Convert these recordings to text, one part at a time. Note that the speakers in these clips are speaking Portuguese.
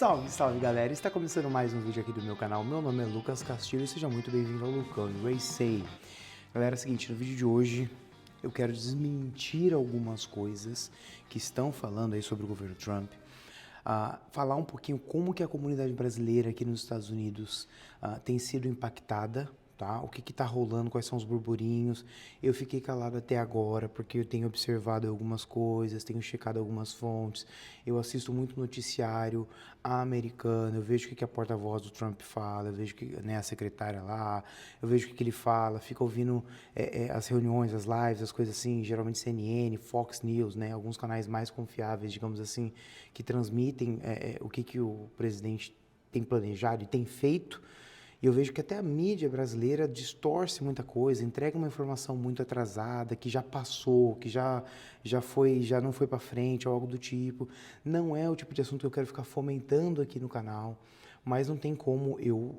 Salve, salve galera! Está começando mais um vídeo aqui do meu canal. Meu nome é Lucas Castilho e seja muito bem-vindo ao Lucão Racing. Galera, é o seguinte, no vídeo de hoje eu quero desmentir algumas coisas que estão falando aí sobre o governo Trump. Falar um pouquinho como que a comunidade brasileira aqui nos Estados Unidos tem sido impactada. Tá? O que está rolando, quais são os burburinhos. Eu fiquei calado até agora porque eu tenho observado algumas coisas, tenho checado algumas fontes, eu assisto muito noticiário americano, eu vejo o que a porta-voz do Trump fala, eu vejo que, né, a secretária lá, eu vejo o que ele fala, fico ouvindo as reuniões, as lives, as coisas assim, geralmente CNN, Fox News, né, alguns canais mais confiáveis, digamos assim, que transmitem o que o presidente tem planejado e tem feito. E eu vejo que até a mídia brasileira distorce muita coisa, entrega uma informação muito atrasada, que já passou, que já não foi para frente, ou algo do tipo. Não é o tipo de assunto que eu quero ficar fomentando aqui no canal, mas não tem como eu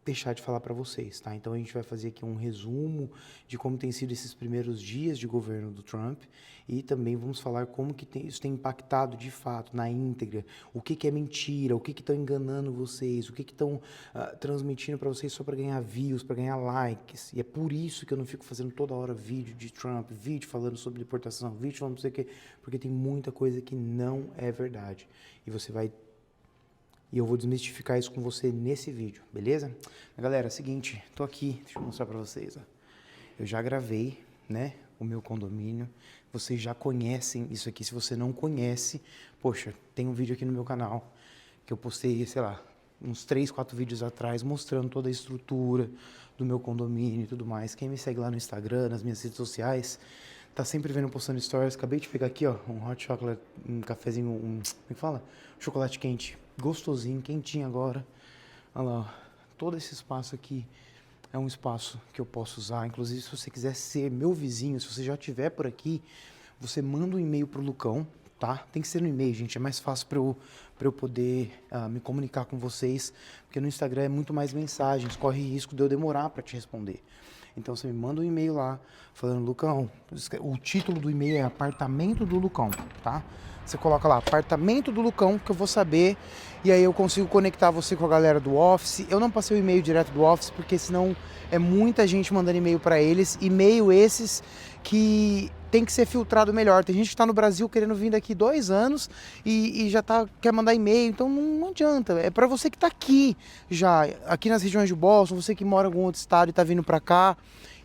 deixar de falar para vocês, tá? Então a gente vai fazer aqui um resumo de como tem sido esses primeiros dias de governo do Trump e também vamos falar como que isso tem impactado de fato na íntegra, o que é mentira, o que estão enganando vocês, o que estão transmitindo para vocês só para ganhar views, para ganhar likes. E é por isso que eu não fico fazendo toda hora vídeo de Trump, vídeo falando sobre deportação, vídeo falando não sei o quê, porque tem muita coisa que não é verdade. E eu vou desmistificar isso com você nesse vídeo, beleza? Galera, é o seguinte, tô aqui, deixa eu mostrar pra vocês, ó. Eu já gravei, né, o meu condomínio. Vocês já conhecem isso aqui. Se você não conhece, poxa, tem um vídeo aqui no meu canal que eu postei, sei lá, uns 3, 4 vídeos atrás, mostrando toda a estrutura do meu condomínio e tudo mais. Quem me segue lá no Instagram, nas minhas redes sociais, tá sempre vendo postando stories. Acabei de pegar aqui, ó, um hot chocolate, um cafezinho, como é que fala? Chocolate quente, gostosinho, quentinho agora. Olha lá, ó. Todo esse espaço aqui é um espaço que eu posso usar. Inclusive, se você quiser ser meu vizinho, se você já estiver por aqui, você manda um e-mail pro Lucão, tá? Tem que ser no e-mail, gente. É mais fácil para eu poder me comunicar com vocês, porque no Instagram é muito mais mensagens, corre risco de eu demorar para te responder. Então você me manda um e-mail lá, falando, Lucão, o título do e-mail é Apartamento do Lucão, tá? Você coloca lá, Apartamento do Lucão, que eu vou saber, e aí eu consigo conectar você com a galera do Office. Eu não passei o e-mail direto do Office, porque senão é muita gente mandando e-mail para eles, e-mail esses que tem que ser filtrado melhor. Tem gente que está no Brasil querendo vir daqui 2 anos e já quer mandar e-mail, então não adianta. É para você que está aqui já, aqui nas regiões de Boston, você que mora em algum outro estado e está vindo para cá,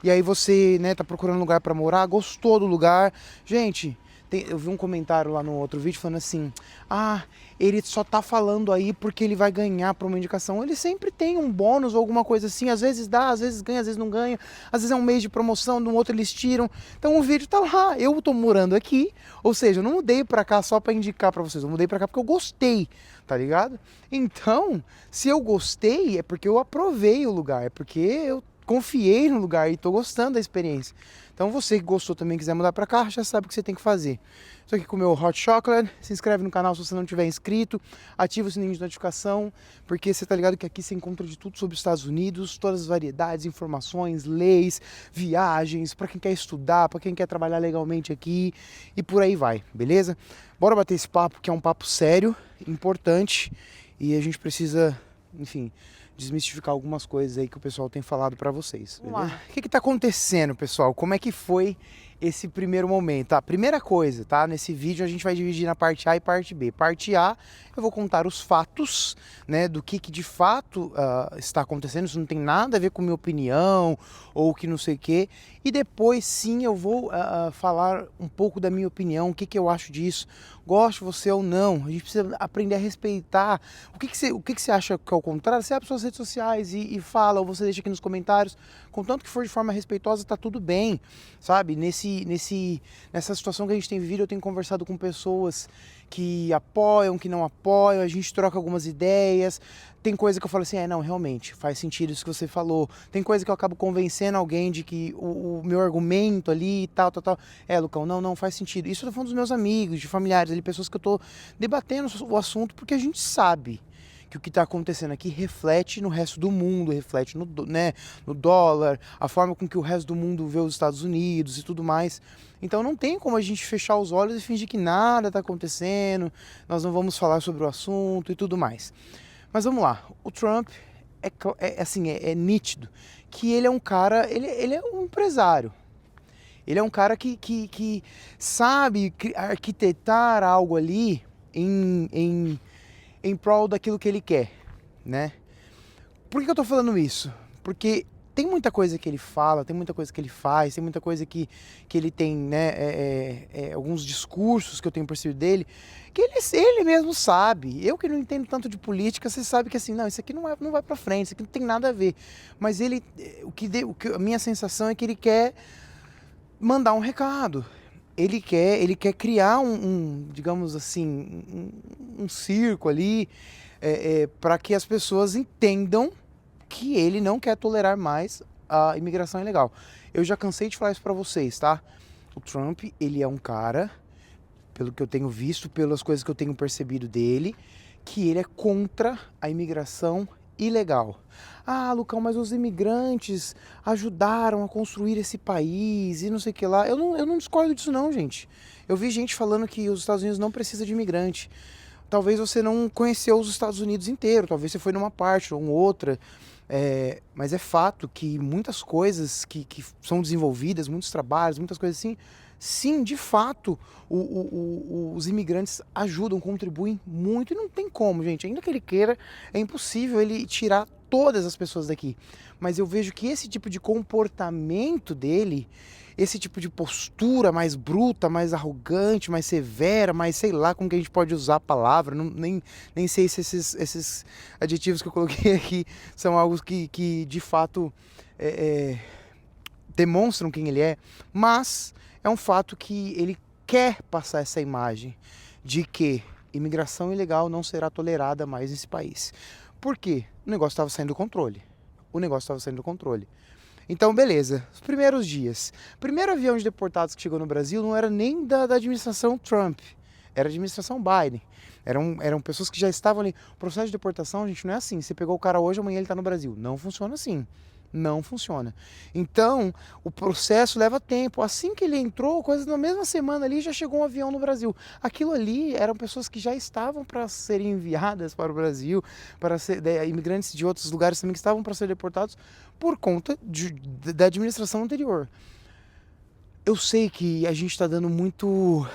e aí você, né, tá procurando lugar para morar, gostou do lugar. Gente, eu vi um comentário lá no outro vídeo falando assim, ele só tá falando aí porque ele vai ganhar por uma indicação. Ele sempre tem um bônus ou alguma coisa assim, às vezes dá, às vezes ganha, às vezes não ganha, às vezes é um mês de promoção, no outro eles tiram. Então o vídeo tá lá, eu tô morando aqui, ou seja, eu não mudei pra cá só pra indicar pra vocês, eu mudei pra cá porque eu gostei, tá ligado? Então, se eu gostei, é porque eu aprovei o lugar, é porque eu confiei no lugar e tô gostando da experiência. Então você que gostou também, quiser mudar pra cá, já sabe o que você tem que fazer. Estou aqui com o meu hot chocolate, se inscreve no canal se você não tiver inscrito, ativa o sininho de notificação, porque você tá ligado que aqui você encontra de tudo sobre os Estados Unidos, todas as variedades, informações, leis, viagens, para quem quer estudar, para quem quer trabalhar legalmente aqui e por aí vai, beleza? Bora bater esse papo, que é um papo sério, importante, e a gente precisa, enfim, desmistificar algumas coisas aí que o pessoal tem falado pra vocês. Vamos lá. O que tá acontecendo, pessoal? Como é que foi esse primeiro momento? Tá? Primeira coisa, tá? Nesse vídeo a gente vai dividir na parte A e parte B. Parte A, eu vou contar os fatos, né, do que de fato está acontecendo. Isso não tem nada a ver com minha opinião ou que não sei o quê. E depois, sim, eu vou falar um pouco da minha opinião, o que eu acho disso. Goste você ou não, a gente precisa aprender a respeitar. O que você acha que é o contrário? Você abre suas redes sociais e fala, ou você deixa aqui nos comentários. Contanto que for de forma respeitosa, tá tudo bem, sabe? Nessa situação que a gente tem vivido, eu tenho conversado com pessoas que apoiam, que não apoiam, a gente troca algumas ideias. Tem coisa que eu falo assim, não, realmente, faz sentido isso que você falou. Tem coisa que eu acabo convencendo alguém de que o meu argumento ali e tal. Lucão, não faz sentido. Isso eu tô falando dos meus amigos, de familiares ali, pessoas que eu tô debatendo o assunto, porque a gente sabe que o que está acontecendo aqui reflete no resto do mundo, reflete né, no dólar, a forma com que o resto do mundo vê os Estados Unidos e tudo mais. Então não tem como a gente fechar os olhos e fingir que nada está acontecendo, nós não vamos falar sobre o assunto e tudo mais. Mas vamos lá, o Trump é nítido que ele é um cara, ele é um empresário. Ele é um cara que sabe arquitetar algo ali em prol daquilo que ele quer, né? Por que eu tô falando isso? Porque tem muita coisa que ele fala, tem muita coisa que ele faz, tem muita coisa que ele tem, né? Alguns discursos que eu tenho percebido dele, que ele mesmo sabe. Eu que não entendo tanto de política, você sabe que assim, não, isso aqui não vai pra frente, isso aqui não tem nada a ver. Mas ele, a minha sensação é que ele quer mandar um recado. Ele quer criar digamos assim, um circo ali, para que as pessoas entendam que ele não quer tolerar mais a imigração ilegal. Eu já cansei de falar isso para vocês, tá? O Trump, ele é um cara, pelo que eu tenho visto, pelas coisas que eu tenho percebido dele, que ele é contra a imigração ilegal. Ah, Lucão, mas os imigrantes ajudaram a construir esse país e não sei o que lá. Eu não discordo disso não, gente. Eu vi gente falando que os Estados Unidos não precisa de imigrante. Talvez você não conheceu os Estados Unidos inteiro, talvez você foi numa parte ou outra. Mas é fato que muitas coisas que são desenvolvidas, muitos trabalhos, muitas coisas assim, sim, de fato, os imigrantes ajudam, contribuem muito, e não tem como, gente, ainda que ele queira, é impossível ele tirar todas as pessoas daqui. Mas eu vejo que esse tipo de comportamento dele, esse tipo de postura mais bruta, mais arrogante, mais severa, mais sei lá como que a gente pode usar a palavra, nem sei se esses adjetivos que eu coloquei aqui são algo que de fato demonstram quem ele é, mas é um fato que ele quer passar essa imagem de que imigração ilegal não será tolerada mais nesse país. Por quê? O negócio estava saindo do controle. Então, beleza. Os primeiros dias. O primeiro avião de deportados que chegou no Brasil não era nem da administração Trump. Era a administração Biden. Eram pessoas que já estavam ali. O processo de deportação, gente, não é assim. Você pegou o cara hoje, amanhã ele está no Brasil. Não funciona assim. Não funciona. Então, o processo leva tempo. Assim que ele entrou, coisa na mesma semana ali, já chegou um avião no Brasil. Aquilo ali eram pessoas que já estavam para serem enviadas para o Brasil, para ser imigrantes de outros lugares também que estavam para ser deportados por conta da administração anterior. Eu sei que a gente está dando muita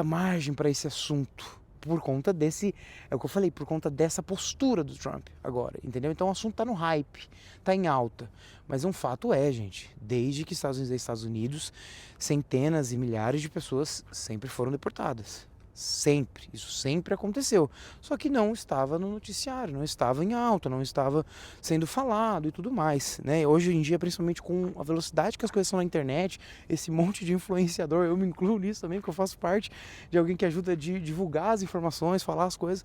margem para esse assunto. Por conta desse, é o que eu falei, por conta dessa postura do Trump agora, entendeu? Então o assunto tá no hype, tá em alta. Mas um fato é, gente, desde que Estados Unidos, centenas e milhares de pessoas sempre foram deportadas. Sempre, isso sempre aconteceu. Só que não estava no noticiário, não estava em alta, não estava sendo falado e tudo mais, né? Hoje em dia, principalmente com a velocidade que as coisas são na internet, esse monte de influenciador, eu me incluo nisso também, porque eu faço parte de alguém que ajuda a divulgar as informações, falar as coisas.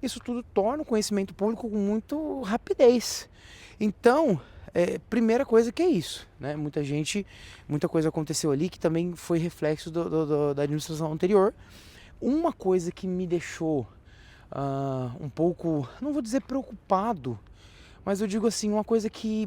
Isso tudo torna o conhecimento público com muito rapidez. Então, primeira coisa que é isso, né? Muita coisa aconteceu ali que também foi reflexo da administração anterior. Uma coisa que me deixou um pouco, não vou dizer preocupado, mas eu digo assim, uma coisa que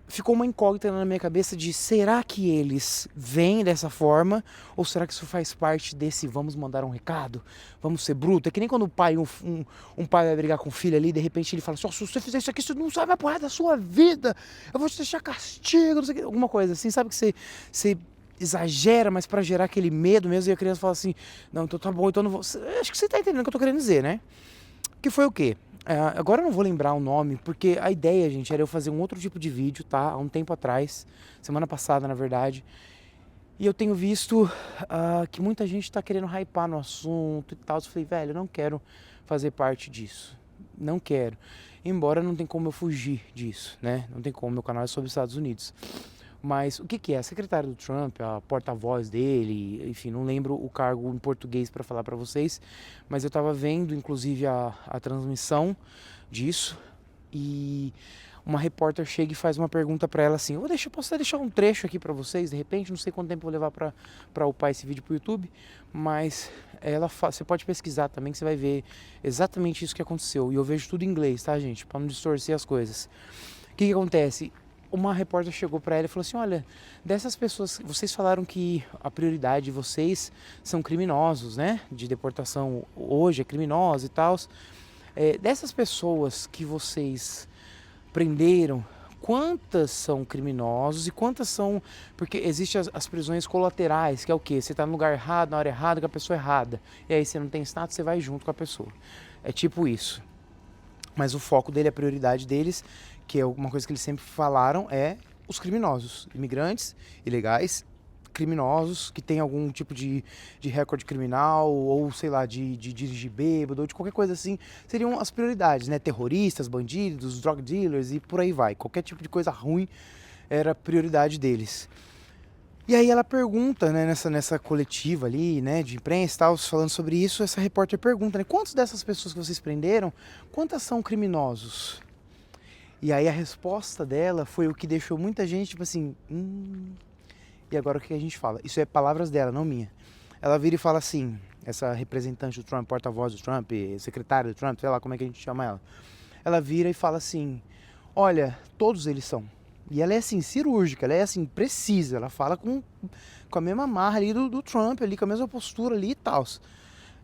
ficou uma incógnita na minha cabeça de será que eles veem dessa forma ou será que isso faz parte desse vamos mandar um recado, vamos ser bruto? É que nem quando o pai, um pai vai brigar com o filho ali, de repente ele fala assim, se você fizer isso aqui, você não sabe a porra da sua vida, eu vou te deixar castigo, não sei o que, alguma coisa assim, sabe que você exagera, mas para gerar aquele medo mesmo, e a criança fala assim, não, então tá bom, então não vou... Acho que você tá entendendo o que eu tô querendo dizer, né? Que foi o quê? Agora eu não vou lembrar o nome, porque a ideia, gente, era eu fazer um outro tipo de vídeo, tá? Há um tempo atrás, semana passada, na verdade. E eu tenho visto que muita gente tá querendo hypar no assunto e tal. Eu falei, velho, eu não quero fazer parte disso. Não quero. Embora não tem como eu fugir disso, né? Não tem como, meu canal é sobre os Estados Unidos. Mas o que é? A secretária do Trump, a porta-voz dele, enfim, não lembro o cargo em português para falar para vocês, mas eu estava vendo, inclusive, a transmissão disso, e uma repórter chega e faz uma pergunta para ela assim, posso até deixar um trecho aqui para vocês, de repente, não sei quanto tempo eu vou levar para upar esse vídeo pro YouTube, mas você pode pesquisar também que você vai ver exatamente isso que aconteceu. E eu vejo tudo em inglês, tá, gente? Para não distorcer as coisas. O que acontece? Uma repórter chegou para ela e falou assim, olha, dessas pessoas, vocês falaram que a prioridade de vocês são criminosos, né? De deportação hoje é criminosa e tal. Dessas pessoas que vocês prenderam, quantas são criminosos e quantas são... Porque existem as prisões colaterais, que é o quê? Você está no lugar errado, na hora errada, com a pessoa errada. E aí você não tem status, você vai junto com a pessoa. É tipo isso. Mas o foco dele, a prioridade deles, que é uma coisa que eles sempre falaram, é os criminosos. Imigrantes, ilegais, criminosos, que tem algum tipo de recorde criminal, ou sei lá, de dirigir bêbado, ou de qualquer coisa assim, seriam as prioridades, né? Terroristas, bandidos, drug dealers e por aí vai. Qualquer tipo de coisa ruim era a prioridade deles. E aí ela pergunta, né, nessa coletiva ali, né, de imprensa e tal, falando sobre isso, essa repórter pergunta, né, quantas dessas pessoas que vocês prenderam, quantas são criminosos? E aí a resposta dela foi o que deixou muita gente, tipo assim, E agora o que a gente fala? Isso é palavras dela, não minha. Ela vira e fala assim, essa representante do Trump, porta-voz do Trump, secretária do Trump, sei lá como é que a gente chama ela. Ela vira e fala assim, olha, todos eles são. E ela é assim, cirúrgica, ela é assim, precisa, ela fala com a mesma marra ali do Trump, ali, com a mesma postura ali e tal.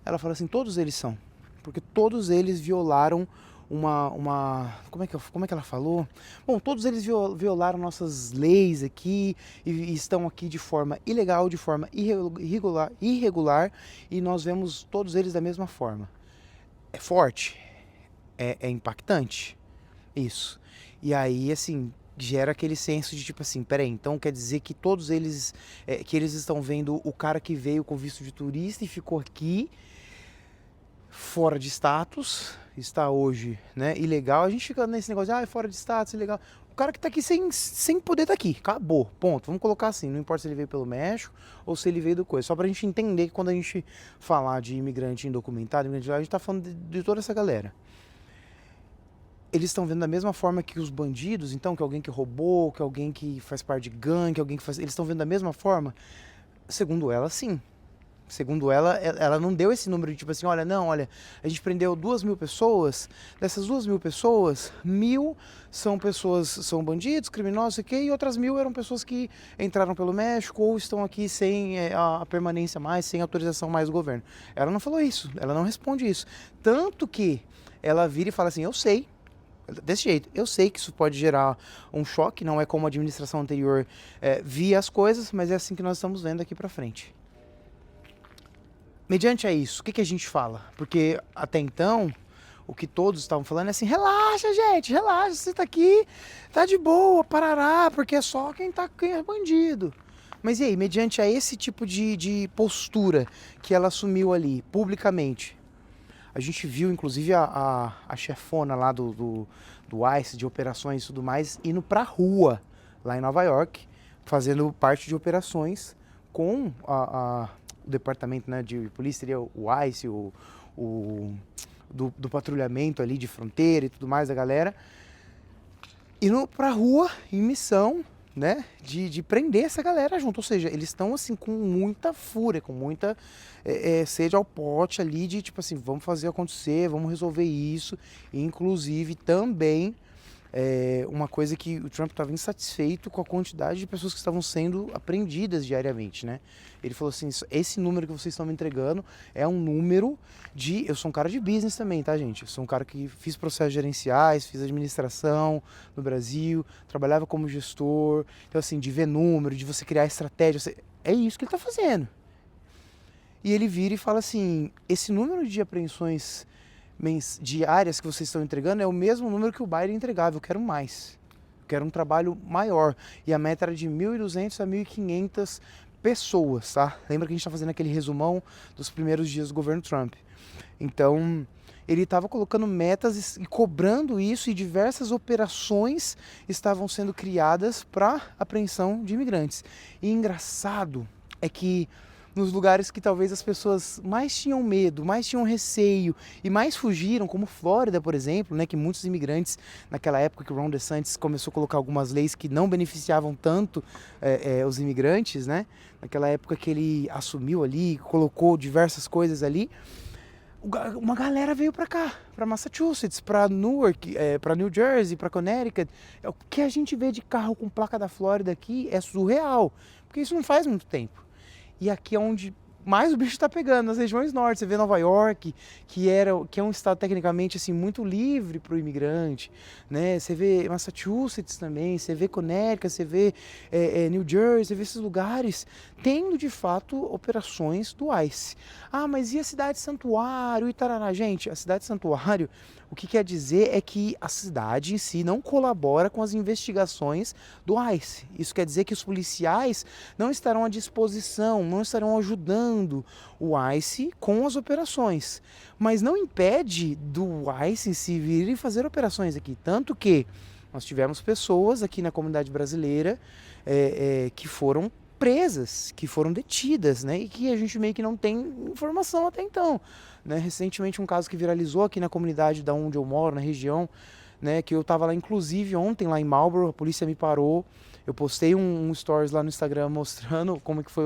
Ela fala assim, todos eles são. Porque todos eles violaram como é que ela falou? Bom, todos eles violaram nossas leis aqui e estão aqui de forma ilegal, de forma irregular, e nós vemos todos eles da mesma forma. É forte, é impactante, isso. E aí, assim, gera aquele senso de tipo assim, peraí, então quer dizer que todos eles, que eles estão vendo o cara que veio com visto de turista e ficou aqui fora de status, está hoje, né, ilegal. A gente fica nesse negócio de, fora de status, ilegal. O cara que tá aqui sem poder tá aqui, acabou, ponto. Vamos colocar assim, não importa se ele veio pelo México ou se ele veio do coisa. Só pra gente entender que quando a gente falar de imigrante indocumentado, a gente tá falando de toda essa galera. Eles estão vendo da mesma forma que os bandidos, então, que alguém que roubou, que alguém que faz parte de gangue, que alguém que faz... Eles estão vendo da mesma forma? Segundo ela, sim. Segundo ela não deu esse número de tipo assim, olha, a gente prendeu 2.000 pessoas, dessas 2.000 pessoas, 1.000 são bandidos, criminosos, e outras 1.000 eram pessoas que entraram pelo México ou estão aqui sem a permanência mais, sem autorização mais do governo. Ela não falou isso, ela não responde isso. Tanto que ela vira e fala assim, eu sei, desse jeito, eu sei que isso pode gerar um choque, não é como a administração anterior via as coisas, mas é assim que nós estamos vendo aqui pra frente. Mediante a isso, o que a gente fala? Porque até então, o que todos estavam falando é assim, relaxa, gente, relaxa, você tá aqui, tá de boa, parará, porque é só quem é bandido. Mas e aí, mediante a esse tipo de postura que ela assumiu ali, publicamente, a gente viu, inclusive, a chefona lá do ICE, de operações e tudo mais, indo pra rua, lá em Nova York, fazendo parte de operações com o departamento, né, de polícia, seria o ICE, do patrulhamento ali de fronteira e tudo mais da galera, indo pra rua em missão, né, de prender essa galera junto. Ou seja, eles estão assim com muita fúria, com muita sede ao pote ali de tipo assim, vamos fazer acontecer, vamos resolver isso. E, inclusive também uma coisa que o Trump estava insatisfeito com a quantidade de pessoas que estavam sendo apreendidas diariamente, né? Ele falou assim, esse número que vocês estão me entregando é um número eu sou um cara de business também, tá, gente? Eu sou um cara que fiz processos gerenciais, fiz administração no Brasil, trabalhava como gestor, então assim, de ver número, de você criar estratégia, é isso que ele está fazendo. E ele vira e fala assim, esse número de apreensões diárias que vocês estão entregando é o mesmo número que o Biden entregava, eu quero mais. Eu quero um trabalho maior. E a meta era de 1.200 a 1.500 pessoas, tá? Lembra que a gente está fazendo aquele resumão dos primeiros dias do governo Trump. Então, ele estava colocando metas e cobrando isso, e diversas operações estavam sendo criadas para apreensão de imigrantes. E engraçado é que nos lugares que talvez as pessoas mais tinham medo, mais tinham receio e mais fugiram, como Flórida, por exemplo, né, que muitos imigrantes, naquela época que o Ron DeSantis começou a colocar algumas leis que não beneficiavam tanto os imigrantes, né, naquela época que ele assumiu ali, colocou diversas coisas ali, uma galera veio para cá, para Massachusetts, para Newark, para New Jersey, para Connecticut. O que a gente vê de carro com placa da Flórida aqui é surreal, porque isso não faz muito tempo. E aqui é onde mais o bicho está pegando, nas regiões norte. Você vê Nova York, que é um estado tecnicamente assim muito livre para o imigrante, né? Você vê Massachusetts também, você vê Connecticut, você vê New Jersey, você vê esses lugares tendo de fato operações do ICE. Ah, mas e a cidade santuário e tarará? Gente, a cidade santuário, o que quer dizer é que a cidade em si não colabora com as investigações do ICE. Isso quer dizer que os policiais não estarão à disposição, não estarão ajudando o ICE com as operações. Mas não impede do ICE em si vir e fazer operações aqui. Tanto que nós tivemos pessoas aqui na comunidade brasileira que foram presas, que foram detidas, né? E que a gente meio que não tem informação até então, né? Recentemente um caso que viralizou aqui na comunidade da onde eu moro, na região, né? Que eu estava lá, inclusive ontem lá em Marlboro, a polícia me parou, eu postei um stories lá no Instagram mostrando como que foi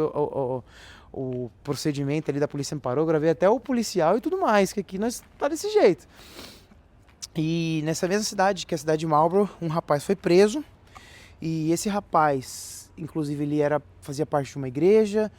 o procedimento ali da polícia, me parou, gravei até o policial e tudo mais, que aqui nós tá desse jeito. E nessa mesma cidade, que é a cidade de Marlboro, um rapaz foi preso, e esse rapaz, inclusive, ele fazia parte de uma igreja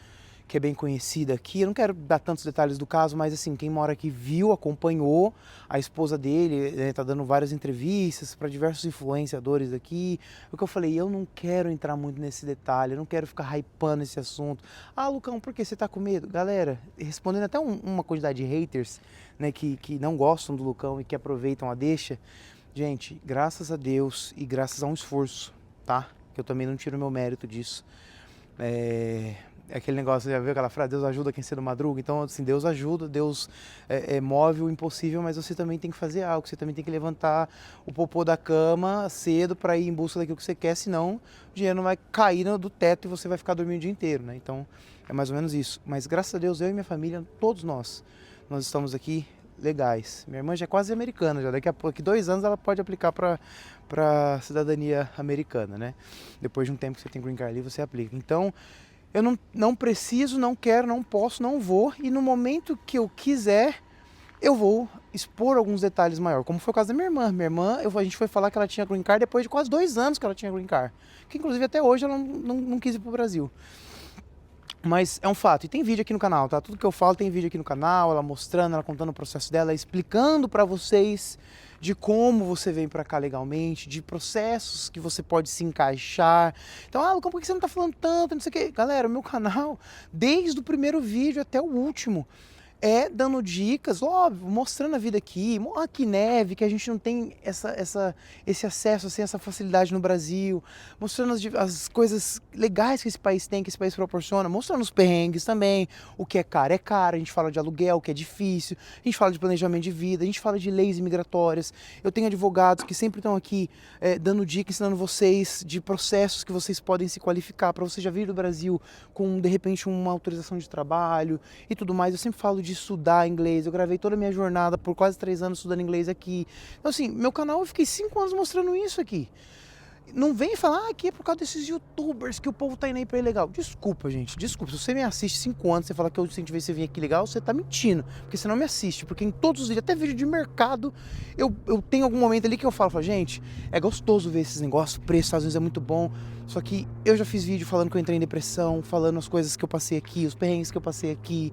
que é bem conhecida aqui. Eu não quero dar tantos detalhes do caso, mas assim, quem mora aqui viu, acompanhou. A esposa dele tá dando várias entrevistas para diversos influenciadores aqui. O que eu falei, eu não quero entrar muito nesse detalhe, eu não quero ficar hypando esse assunto. Ah, Lucão, por que você tá com medo? Galera, respondendo até uma quantidade de haters, né, que não gostam do Lucão e que aproveitam a deixa. Gente, graças a Deus e graças a um esforço, tá? Que eu também não tiro meu mérito disso. Aquele negócio, já viu aquela frase, Deus ajuda quem cedo madruga? Então, assim, Deus ajuda, Deus move o impossível, mas você também tem que fazer algo, você também tem que levantar o popô da cama cedo para ir em busca daquilo que você quer, senão o dinheiro não vai cair do teto e você vai ficar dormindo o dia inteiro, né? Então, é mais ou menos isso. Mas graças a Deus, eu e minha família, todos nós estamos aqui legais. Minha irmã já é quase americana, já daqui a 2 anos ela pode aplicar para cidadania americana, né? Depois de um tempo que você tem green card ali, você aplica. Então, eu não preciso, não quero, não posso, não vou. E no momento que eu quiser, eu vou expor alguns detalhes maiores. Como foi o caso da minha irmã. Minha irmã, a gente foi falar que ela tinha green card depois de quase 2 anos que ela tinha green card. Que inclusive até hoje ela não quis ir pro Brasil. Mas é um fato. E tem vídeo aqui no canal, tá? Tudo que eu falo tem vídeo aqui no canal. Ela mostrando, ela contando o processo dela, explicando pra vocês de como você vem pra cá legalmente, de processos que você pode se encaixar. Então, Lucão, por que você não tá falando tanto, não sei o quê? Galera, o meu canal, desde o primeiro vídeo até o último, dando dicas, óbvio, mostrando a vida aqui, que neve, que a gente não tem esse acesso, assim, essa facilidade no Brasil, mostrando as coisas legais que esse país tem, que esse país proporciona, mostrando os perrengues também, o que é caro, a gente fala de aluguel, o que é difícil, a gente fala de planejamento de vida, a gente fala de leis imigratórias, eu tenho advogados que sempre estão aqui dando dicas, ensinando vocês de processos que vocês podem se qualificar para você já vir do Brasil com, de repente, uma autorização de trabalho e tudo mais. Eu sempre falo de estudar inglês, eu gravei toda a minha jornada por quase 3 anos estudando inglês aqui. Então assim, meu canal eu fiquei 5 anos mostrando isso aqui. Não vem falar, aqui é por causa desses youtubers que o povo tá indo aí pra ir legal. Desculpa, gente, desculpa. Se você me assiste 5 anos, você fala que eu incentivei você vir aqui legal, você tá mentindo. Porque você não me assiste, porque em todos os vídeos, até vídeo de mercado, eu tenho algum momento ali que eu falo, gente, é gostoso ver esses negócios, o preço às vezes é muito bom. Só que eu já fiz vídeo falando que eu entrei em depressão, falando as coisas que eu passei aqui, os perrengues que eu passei aqui,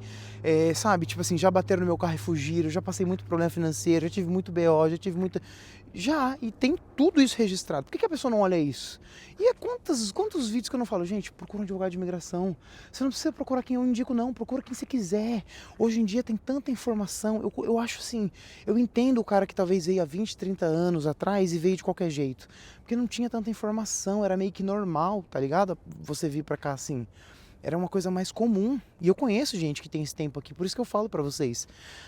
sabe? Tipo assim, já bateram no meu carro e fugiram, já passei muito problema financeiro, já tive muito BO, já tive muita... e tem tudo isso registrado. Por que a pessoa não olha isso? E quantos vídeos que eu não falo, gente, procura um advogado de imigração. Você não precisa procurar quem eu indico, não. Procura quem você quiser. Hoje em dia tem tanta informação. Eu acho assim, eu entendo o cara que talvez veio há 20, 30 anos atrás e veio de qualquer jeito. Porque não tinha tanta informação, era meio que normal, tá ligado? Você vir pra cá assim. era uma coisa mais comum. E eu conheço gente que tem esse tempo aqui, por isso que eu falo pra vocês.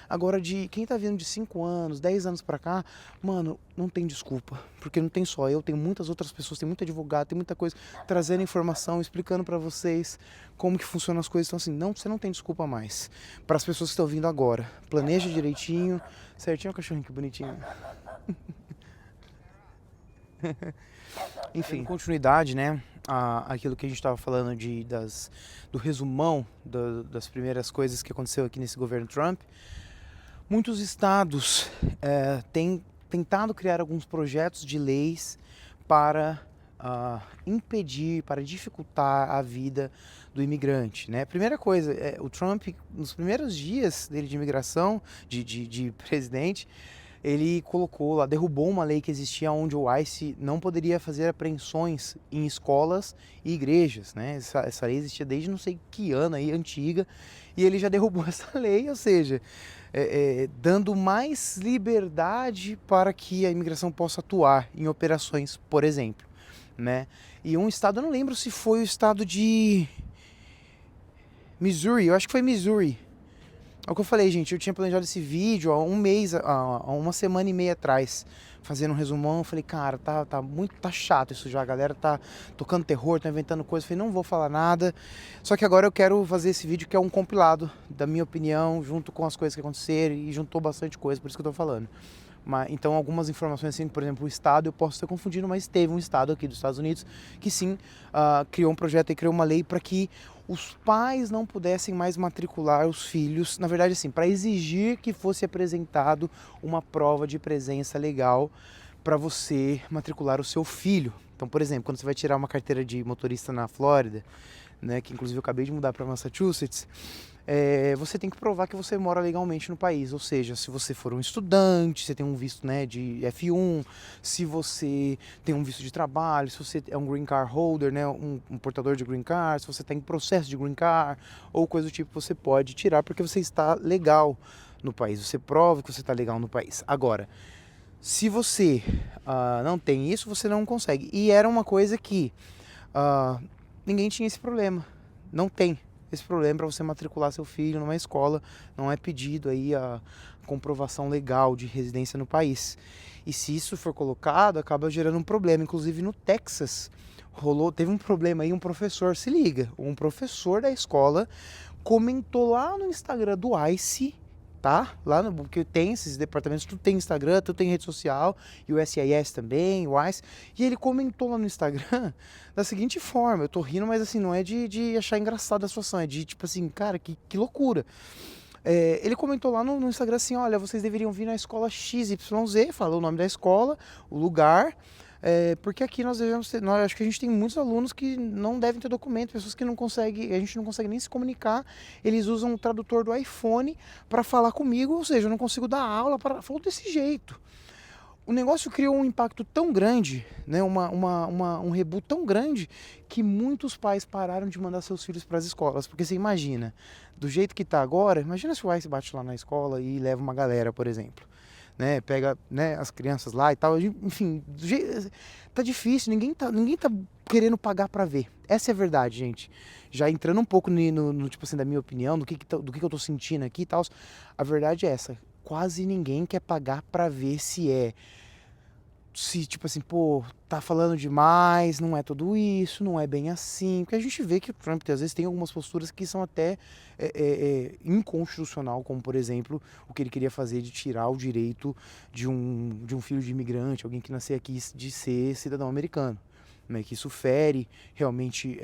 Agora, de quem tá vindo de 5 anos, 10 anos pra cá, mano, não tem desculpa. Porque não tem só eu, tem muitas outras pessoas, tem muito advogado, tem muita coisa trazendo informação, explicando pra vocês como que funcionam as coisas. Então, assim, não, você não tem desculpa mais. Para as pessoas que estão vindo agora, planeja direitinho, certinho, o cachorrinho, que bonitinho. Enfim, continuidade, né? Aquilo que a gente estava falando do resumão das primeiras coisas que aconteceu aqui nesse governo Trump. Muitos estados têm tentado criar alguns projetos de leis para impedir, para dificultar a vida do imigrante, né? Primeira coisa, o Trump, nos primeiros dias dele de imigração, de presidente, ele colocou lá, derrubou uma lei que existia onde o ICE não poderia fazer apreensões em escolas e igrejas, né? Essa lei existia desde não sei que ano aí, antiga, e ele já derrubou essa lei, ou seja, dando mais liberdade para que a imigração possa atuar em operações, por exemplo, né? E um estado, eu não lembro se foi o estado de Missouri, eu acho que foi Missouri. É o que eu falei, gente, eu tinha planejado esse vídeo há um mês, há uma semana e meia atrás, fazendo um resumão. Eu falei, cara, tá chato isso já, a galera tá tocando terror, tá inventando coisa. Eu falei, não vou falar nada. Só que agora eu quero fazer esse vídeo que é um compilado da minha opinião, junto com as coisas que aconteceram, e juntou bastante coisa, por isso que eu tô falando. Então algumas informações assim, por exemplo, o estado, eu posso estar confundindo, mas teve um estado aqui dos Estados Unidos que sim, criou um projeto e criou uma lei para que os pais não pudessem mais matricular os filhos, na verdade assim, para exigir que fosse apresentado uma prova de presença legal para você matricular o seu filho. Então, por exemplo, quando você vai tirar uma carteira de motorista na Flórida, né, que inclusive eu acabei de mudar para Massachusetts, você tem que provar que você mora legalmente no país, ou seja, se você for um estudante, você tem um visto, né, de F1, se você tem um visto de trabalho, se você é um green card holder, né, um portador de green card, se você está em processo de green card ou coisa do tipo, você pode tirar porque você está legal no país, você prova que você está legal no país. Agora, se você não tem isso, você não consegue. E era uma coisa que ninguém tinha esse problema, não tem esse problema para você matricular seu filho numa escola, não é pedido aí a comprovação legal de residência no país. E se isso for colocado, acaba gerando um problema. Inclusive no Texas, teve um problema aí, um professor, se liga, um professor da escola comentou lá no Instagram do ICE, tá? Lá no, porque tem esses departamentos, tu tem Instagram, tu tem rede social, e o SIS também, o ICE, e ele comentou lá no Instagram da seguinte forma, eu tô rindo, mas assim, não é de achar engraçado a situação, é de tipo assim, cara, que loucura. Ele comentou lá no Instagram assim, olha, vocês deveriam vir na escola XYZ, falou o nome da escola, o lugar, porque aqui nós devemos ter, acho que a gente tem muitos alunos que não devem ter documento, pessoas que não conseguem, a gente não consegue nem se comunicar, eles usam o tradutor do iPhone para falar comigo, ou seja, eu não consigo dar aula, falou desse jeito. O negócio criou um impacto tão grande, né, um rebu tão grande, que muitos pais pararam de mandar seus filhos para as escolas. Porque você imagina, do jeito que está agora, imagina se o ICE bate lá na escola e leva uma galera, por exemplo. Né, pega, né, as crianças lá e tal, enfim, tá difícil, ninguém tá querendo pagar para ver. Essa é a verdade, gente. Já entrando um pouco no tipo assim, da minha opinião, do que eu tô sentindo aqui e tal, a verdade é essa. Quase ninguém quer pagar para ver se tipo assim, pô, tá falando demais, não é tudo isso, não é bem assim, porque a gente vê que o Trump às vezes tem algumas posturas que são até inconstitucional, como por exemplo, o que ele queria fazer de tirar o direito de um filho de imigrante, alguém que nascer aqui, de ser cidadão americano. Né, que isso fere realmente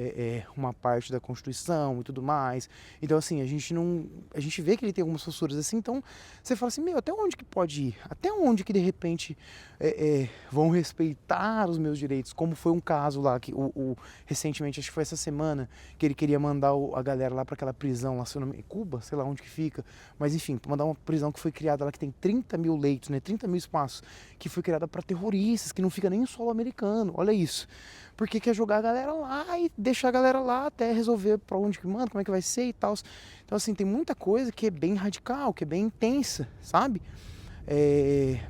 uma parte da Constituição e tudo mais. Então assim, a gente vê que ele tem algumas posturas assim, então você fala assim, meu, até onde que pode ir? Até onde que de repente vão respeitar os meus direitos? Como foi um caso lá, que recentemente, acho que foi essa semana, que ele queria mandar a galera lá para aquela prisão lá, se eu não me... Cuba, sei lá onde que fica, mas enfim, mandar uma prisão que foi criada lá, que tem 30 mil leitos, né, 30 mil espaços, que foi criada para terroristas, que não fica nem em solo americano, olha isso. Porque quer jogar a galera lá e deixar a galera lá até resolver pra onde que manda, como é que vai ser e tal. Então assim, tem muita coisa que é bem radical, que é bem intensa, sabe?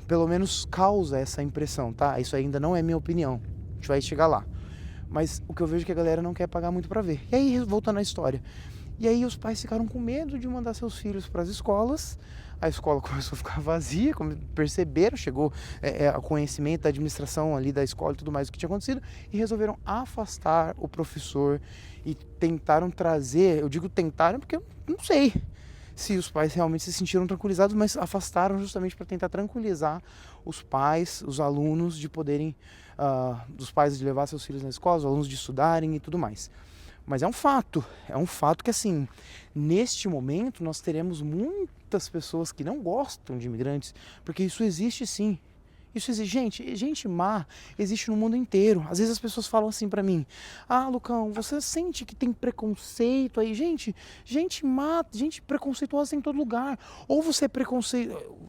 Pelo menos causa essa impressão, tá? Isso ainda não é minha opinião, a gente vai chegar lá. Mas o que eu vejo é que a galera não quer pagar muito para ver. E aí, voltando à história. E aí os pais ficaram com medo de mandar seus filhos para as escolas. A escola começou a ficar vazia, como perceberam, chegou a conhecimento da administração ali da escola e tudo mais o que tinha acontecido, e resolveram afastar o professor e tentaram trazer, eu digo tentaram porque eu não sei se os pais realmente se sentiram tranquilizados, mas afastaram justamente para tentar tranquilizar os pais, os alunos de poderem, dos pais de levar seus filhos na escola, os alunos de estudarem e tudo mais. Mas é um fato que assim, neste momento nós teremos muitas pessoas que não gostam de imigrantes, porque isso existe sim. Isso existe, gente má existe no mundo inteiro. Às vezes as pessoas falam assim pra mim: ah, Lucão, você sente que tem preconceito aí? Gente má, gente preconceituosa tem em todo lugar. Ou você é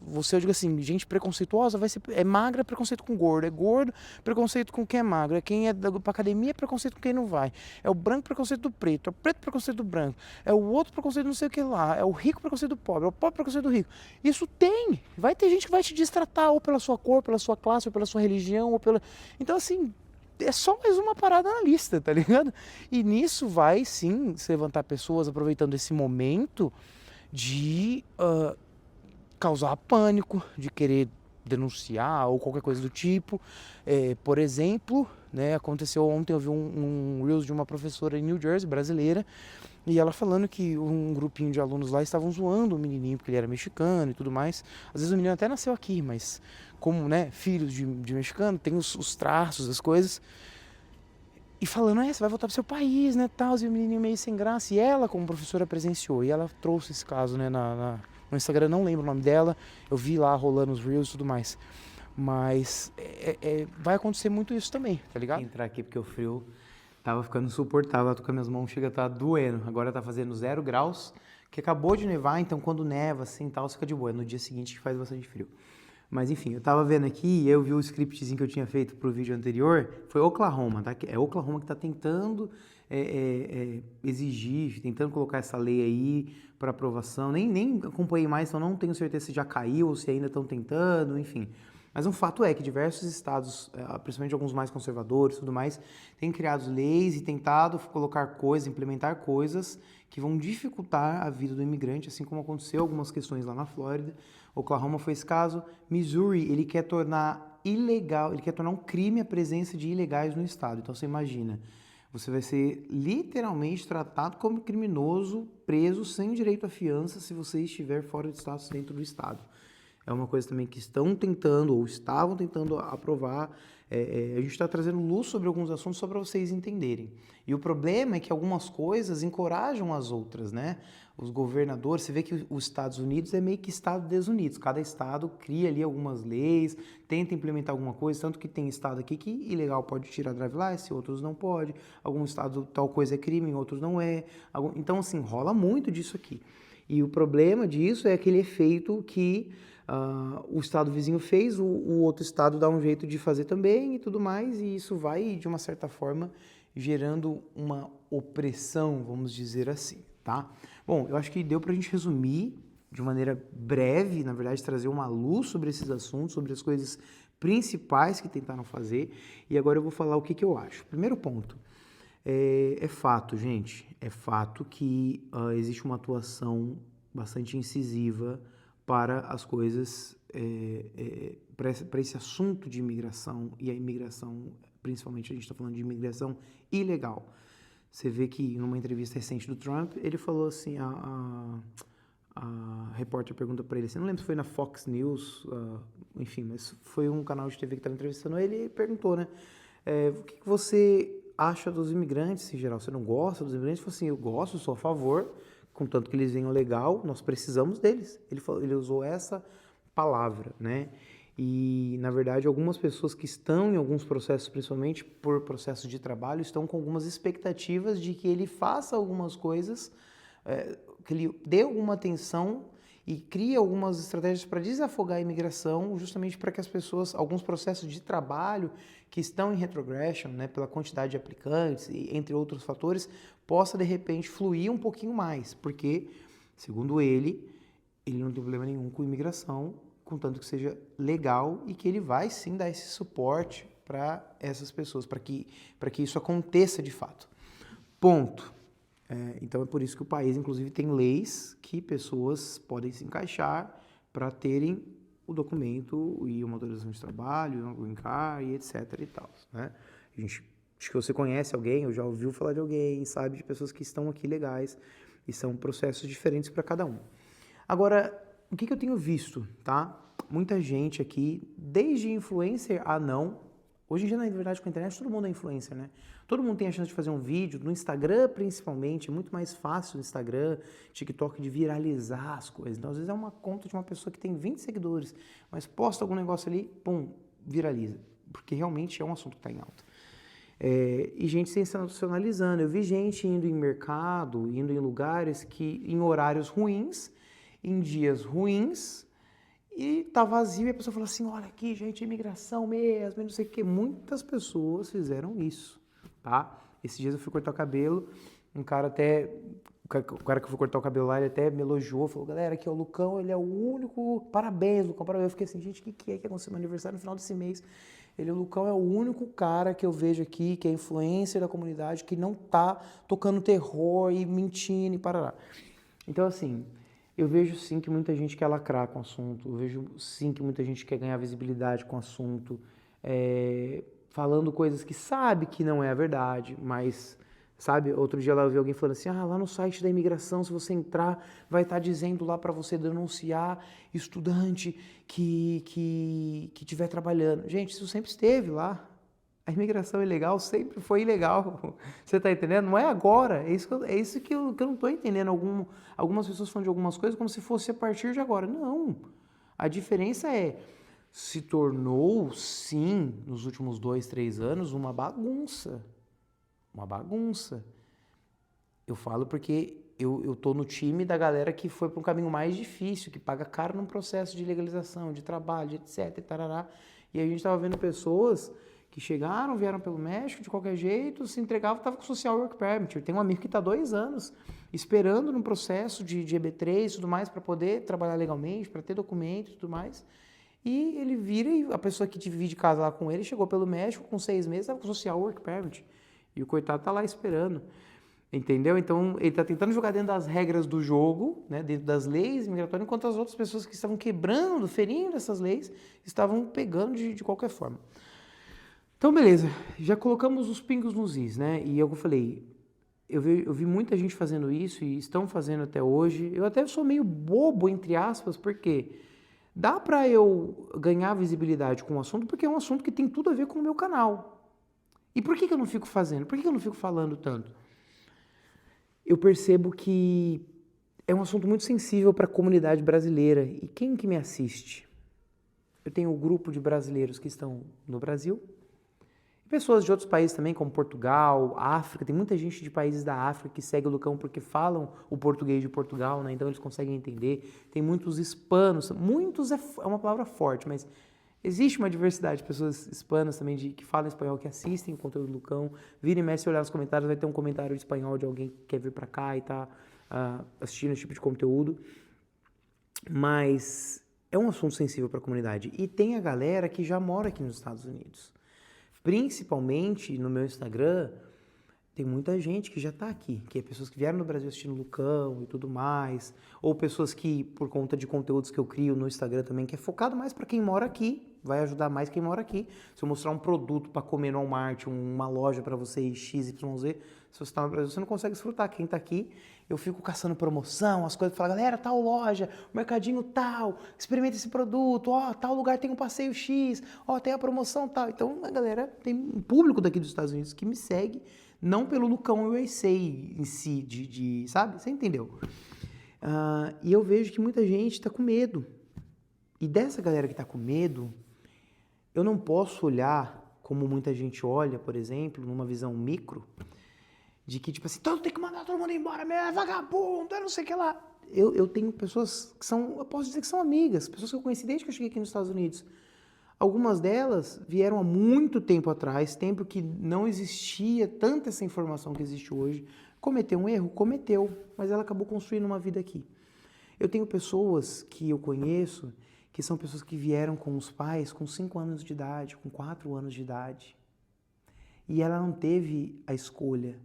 você, eu digo assim, gente preconceituosa é magra, preconceito com gordo. É gordo, preconceito com quem é magro. É quem é pra academia, preconceito com quem não vai. É o branco, preconceito do preto. É o preto, preconceito do branco. É o outro preconceito não sei o que lá. É o rico, preconceito do pobre. É o pobre, preconceito do rico. Isso tem. Vai ter gente que vai te destratar ou pela sua cor, pela sua classe, ou pela sua religião, ou pela... Então, assim, é só mais uma parada na lista, tá ligado? E nisso vai, sim, se levantar pessoas aproveitando esse momento de causar pânico, de querer denunciar ou qualquer coisa do tipo. Por exemplo, né, aconteceu ontem, eu vi um Reels de uma professora em New Jersey, brasileira, e ela falando que um grupinho de alunos lá estavam zoando o menininho porque ele era mexicano e tudo mais. Às vezes o menino até nasceu aqui, mas como, né, filhos de mexicano, tem os traços, as coisas. E falando, você vai voltar pro seu país, né, tal, e o menininho meio sem graça. E ela, como professora, presenciou. E ela trouxe esse caso, né, no Instagram, não lembro o nome dela. Eu vi lá rolando os Reels e tudo mais. Mas vai acontecer muito isso também, tá ligado? Entrar aqui porque o frio tava ficando insuportável, tô com as minhas mãos, chega a tá doendo. Agora tá fazendo 0 graus, que acabou de nevar, então quando neva assim tal, fica de boa. No dia seguinte que faz bastante frio. Mas enfim, eu tava vendo aqui, eu vi o scriptzinho que eu tinha feito pro vídeo anterior, foi Oklahoma, tá? É Oklahoma que tá tentando exigir, tentando colocar essa lei aí para aprovação. Nem acompanhei mais, então não tenho certeza se já caiu ou se ainda estão tentando, enfim. Mas um fato é que diversos estados, principalmente alguns mais conservadores e tudo mais, têm criado leis e tentado colocar coisas, implementar coisas que vão dificultar a vida do imigrante, assim como aconteceu algumas questões lá na Flórida. Oklahoma foi esse caso. Missouri, ele quer tornar ilegal, ele quer tornar um crime a presença de ilegais no estado. Então você imagina, você vai ser literalmente tratado como criminoso, preso sem direito à fiança se você estiver fora do estado, dentro do estado. É uma coisa também que estão tentando ou estavam tentando aprovar. A gente está trazendo luz sobre alguns assuntos só para vocês entenderem. E o problema é que algumas coisas encorajam as outras, né? Os governadores, você vê que os Estados Unidos é meio que estado desunidos. Cada estado cria ali algumas leis, tenta implementar alguma coisa, tanto que tem estado aqui que ilegal pode tirar drive license, outros não pode. Algum estado tal coisa é crime, outros não é. Então, assim, rola muito disso aqui. E o problema disso é aquele efeito que o estado vizinho fez, o outro estado dá um jeito de fazer também e tudo mais, e isso vai, de uma certa forma, gerando uma opressão, vamos dizer assim, tá? Bom, eu acho que deu pra gente resumir de maneira breve, na verdade, trazer uma luz sobre esses assuntos, sobre as coisas principais que tentaram fazer, e agora eu vou falar o que eu acho. Primeiro ponto, é fato, gente, é fato que existe uma atuação bastante incisiva para as coisas, para esse assunto de imigração, e a imigração, principalmente a gente está falando de imigração ilegal. Você vê que numa entrevista recente do Trump, ele falou assim, a repórter pergunta para ele, assim, não lembro se foi na Fox News, enfim, mas foi um canal de TV que estava entrevistando ele e perguntou, né, o que você acha dos imigrantes em geral? Você não gosta dos imigrantes? Ele falou assim, eu gosto, sou a favor, contanto que eles venham legal, nós precisamos deles. Ele usou essa palavra, né? E, na verdade, algumas pessoas que estão em alguns processos, principalmente por processos de trabalho, estão com algumas expectativas de que ele faça algumas coisas, que ele dê alguma atenção e crie algumas estratégias para desafogar a imigração, justamente para que as pessoas, alguns processos de trabalho que estão em retrogression, né, pela quantidade de aplicantes e entre outros fatores, possa de repente fluir um pouquinho mais, porque, segundo ele não tem problema nenhum com imigração, contanto que seja legal e que ele vai sim dar esse suporte para essas pessoas, para que isso aconteça de fato. Ponto. Então é por isso que o país, inclusive, tem leis que pessoas podem se encaixar para terem o documento e uma autorização de trabalho, um green card e etc e tal, né? Acho que você conhece alguém, ou já ouviu falar de alguém, sabe de pessoas que estão aqui legais e são processos diferentes para cada um. Agora, o que eu tenho visto, tá? Muita gente aqui, desde influencer a não, hoje em dia, na verdade, com a internet, todo mundo é influencer, né? Todo mundo tem a chance de fazer um vídeo, no Instagram principalmente, é muito mais fácil no Instagram, TikTok, de viralizar as coisas. Então, às vezes é uma conta de uma pessoa que tem 20 seguidores, mas posta algum negócio ali, pum, viraliza. Porque realmente é um assunto que está em alta. E gente sensacionalizando. Eu vi gente indo em mercado, indo em lugares em horários ruins, em dias ruins, e tá vazio, e a pessoa fala assim, olha aqui, gente, imigração mesmo, e não sei o que. Muitas pessoas fizeram isso, tá? Esses dias eu fui cortar o cabelo, o cara que eu fui cortar o cabelo lá, ele até me elogiou, falou, galera, aqui é o Lucão, ele é o único, parabéns, Lucão, parabéns. Eu fiquei assim, gente, o que aconteceu no meu aniversário no final desse mês? O Lucão é o único cara que eu vejo aqui, que é influencer da comunidade, que não tá tocando terror e mentindo e parará. Então, assim, eu vejo sim que muita gente quer lacrar com o assunto, eu vejo sim que muita gente quer ganhar visibilidade com o assunto, falando coisas que sabe que não é a verdade, mas, sabe, outro dia lá eu vi alguém falando assim, lá no site da imigração, se você entrar, vai estar dizendo lá para você denunciar estudante que estiver trabalhando. Gente, isso sempre esteve lá. A imigração ilegal sempre foi ilegal. Você está entendendo? Não é agora. É isso que eu não estou entendendo. Algumas pessoas falam de algumas coisas como se fosse a partir de agora. Não. A diferença se tornou, sim, nos últimos 2, 3 anos, uma bagunça. Uma bagunça. Eu falo porque eu tô no time da galera que foi para um caminho mais difícil, que paga caro num processo de legalização, de trabalho, etc, e tarará. E a gente estava vendo pessoas que chegaram, vieram pelo México de qualquer jeito, se entregavam, estava com Social Work Permit. Eu tenho um amigo que está 2 anos esperando num processo de EB3 e tudo mais para poder trabalhar legalmente, para ter documento e tudo mais. E ele vira e a pessoa que divide casa lá com ele chegou pelo México com 6 meses, estava com Social Work Permit. E o coitado está lá esperando. Entendeu? Então, ele está tentando jogar dentro das regras do jogo, né, dentro das leis migratórias, enquanto as outras pessoas que estavam quebrando, ferindo essas leis, estavam pegando de qualquer forma. Então, beleza. Já colocamos os pingos nos is, né? E eu falei, eu vi muita gente fazendo isso e estão fazendo até hoje. Eu até sou meio bobo, entre aspas, porque dá para eu ganhar visibilidade com o assunto, porque é um assunto que tem tudo a ver com o meu canal. E por que eu não fico fazendo? Por que eu não fico falando tanto? Eu percebo que é um assunto muito sensível para a comunidade brasileira. E quem que me assiste? Eu tenho um grupo de brasileiros que estão no Brasil, pessoas de outros países também, como Portugal, África. Tem muita gente de países da África que segue o Lucão porque falam o português de Portugal, né? Então eles conseguem entender. Tem muitos hispanos, muitos é uma palavra forte, mas existe uma diversidade de pessoas hispanas também que falam espanhol, que assistem o conteúdo do Lucão. Vira e mexe, se olhar nos comentários, vai ter um comentário de espanhol de alguém que quer vir para cá e tá assistindo esse tipo de conteúdo. Mas é um assunto sensível para a comunidade. E tem a galera que já mora aqui nos Estados Unidos. Principalmente no meu Instagram, tem muita gente que já está aqui, que é pessoas que vieram no Brasil assistindo Lucão e tudo mais, ou pessoas que, por conta de conteúdos que eu crio no Instagram também, que é focado mais para quem mora aqui, vai ajudar mais quem mora aqui. Se eu mostrar um produto para comer no Walmart, uma loja para você XYZ, se você está no Brasil, você não consegue desfrutar. Quem está aqui, eu fico caçando promoção, as coisas, falo, galera, tal loja, mercadinho tal, experimenta esse produto, tal lugar tem um passeio X, tem a promoção tal. Então, a galera tem um público daqui dos Estados Unidos que me segue, não pelo Lucão USA em si, sabe? Você entendeu? E eu vejo que muita gente está com medo. E dessa galera que está com medo, eu não posso olhar como muita gente olha, por exemplo, numa visão micro, de que, tipo assim, todo tem que mandar todo mundo embora mesmo, é vagabundo, eu não sei o que lá. Eu tenho pessoas que eu posso dizer que são amigas, pessoas que eu conheci desde que eu cheguei aqui nos Estados Unidos. Algumas delas vieram há muito tempo atrás, tempo que não existia tanta essa informação que existe hoje. Cometeu um erro? Cometeu, mas ela acabou construindo uma vida aqui. Eu tenho pessoas que eu conheço que são pessoas que vieram com os pais com 5 anos de idade, com 4 anos de idade. E ela não teve a escolha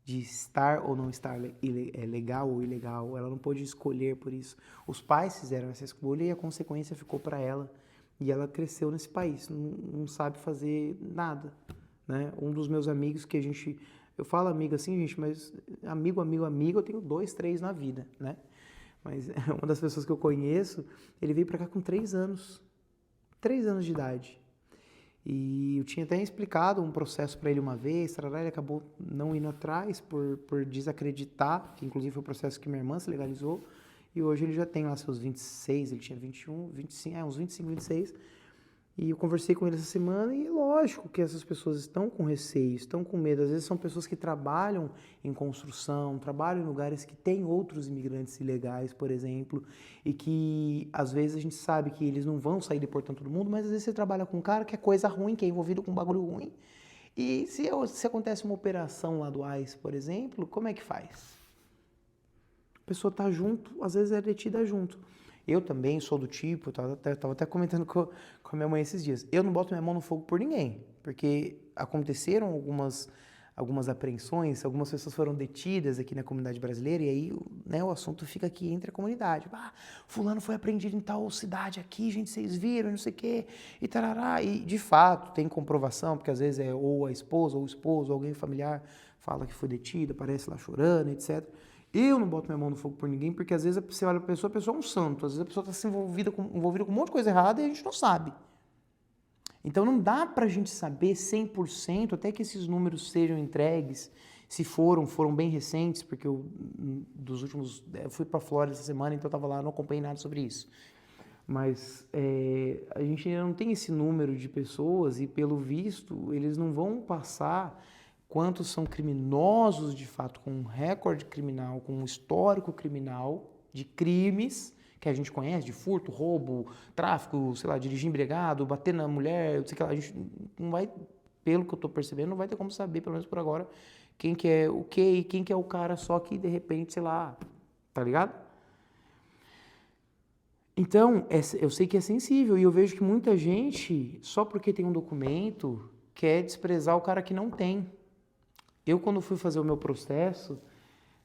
de estar ou não estar legal ou ilegal. Ela não pôde escolher por isso. Os pais fizeram essa escolha e a consequência ficou para ela. E ela cresceu nesse país, não sabe fazer nada, né? Um dos meus amigos que eu falo amigo assim, gente, mas amigo, eu tenho 2, 3 na vida, né? Mas uma das pessoas que eu conheço, ele veio para cá com 3 anos de idade. E eu tinha até explicado um processo para ele uma vez, ele acabou não indo atrás por desacreditar, que inclusive foi o processo que minha irmã se legalizou, e hoje ele já tem lá seus 26, ele tinha 21, 25, uns 25, 26, e eu conversei com ele essa semana e lógico que essas pessoas estão com receio, estão com medo, às vezes são pessoas que trabalham em construção, trabalham em lugares que tem outros imigrantes ilegais, por exemplo, e que às vezes a gente sabe que eles não vão sair deportando todo mundo, mas às vezes você trabalha com um cara que é coisa ruim, que é envolvido com um bagulho ruim, e se acontece uma operação lá do ICE, por exemplo, como é que faz? A pessoa tá junto, às vezes é detida junto. Eu também sou do tipo, tava até comentando com a minha mãe esses dias, eu não boto minha mão no fogo por ninguém, porque aconteceram algumas apreensões, algumas pessoas foram detidas aqui na comunidade brasileira, e aí, né, o assunto fica aqui entre a comunidade. Fulano foi apreendido em tal cidade aqui, gente, vocês viram, não sei o quê, e tarará. E, de fato, tem comprovação, porque às vezes é ou a esposa, ou o esposo, ou alguém familiar fala que foi detido, aparece lá chorando, etc. Eu não boto minha mão no fogo por ninguém, porque às vezes você olha a pessoa é um santo, às vezes a pessoa está envolvida com um monte de coisa errada e a gente não sabe. Então não dá pra gente saber 100%, até que esses números sejam entregues, se foram bem recentes, porque eu fui pra Flórida essa semana, então eu tava lá, não acompanhei nada sobre isso. Mas a gente ainda não tem esse número de pessoas e, pelo visto, eles não vão passar quantos são criminosos de fato, com um recorde criminal, com um histórico criminal de crimes que a gente conhece, de furto, roubo, tráfico, sei lá, dirigir embriagado, bater na mulher, sei lá, a gente não vai, pelo que eu tô percebendo, não vai ter como saber, pelo menos por agora, quem que é o quê e quem que é o cara só que de repente, sei lá, tá ligado? Então, eu sei que é sensível e eu vejo que muita gente, só porque tem um documento, quer desprezar o cara que não tem. Eu, quando fui fazer o meu processo,